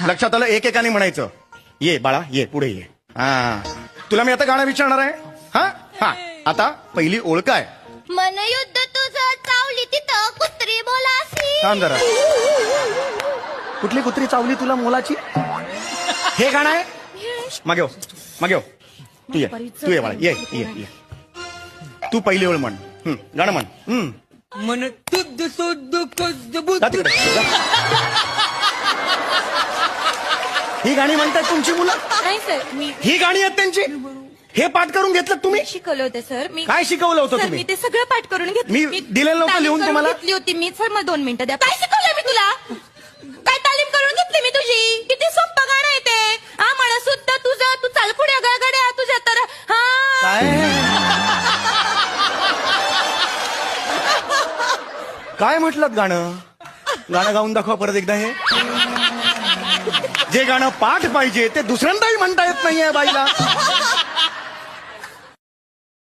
लक्षात आलं? एकेकाने म्हणायचं. ये बाळा ये, पुढे ये. हा, तुला मी आता गाणं विचारणार आहे. हा हा, आता पहिली ओळ काय? मन युद्ध तुझं चावली तिथं कुत्री बोलासी. थांब जरा. कुठली कुत्री चावली तुला मोलाची? हे गाणं आहे? मागे हो, मागे हो. तू ये बाळा, ये ये ये. तू पहिली ओळ म्हण. गाणं म्हण. मन तुझ सुद्ध जा तिकडे, जा. ही गाणी म्हणतात तुमची मुलं? नाही सर, मी ही गाणी आहेत त्यांची? हे पाठ करून घेतलं तुम्ही? शिकवलं होतं सर. मी काय शिकवलं होतं सर, तुम्ही? मी ते सगळं पाठ करून घेतलं. मी दिलेलं नव्हतं तालीम लिहून करून तुम्हाला? घेतली होती मी. सर, मला 2 मिनिटं द्या. काय शिकवलं मी तुला? काय तालीम करून घेतली मी तुझी? किती सोपं गाणं आहे ते. हा, मला सुद्धा तुझं, तू चाल पुढे गडगड्या तुझ्या तर. हा, काय म्हटलं गाणं? गाणं गाऊन दाखवा परत एकदा. हे जे गाणं पाठ पाहिजे ते दुसऱ्यांदाही म्हणता येत नाहीये बाईला.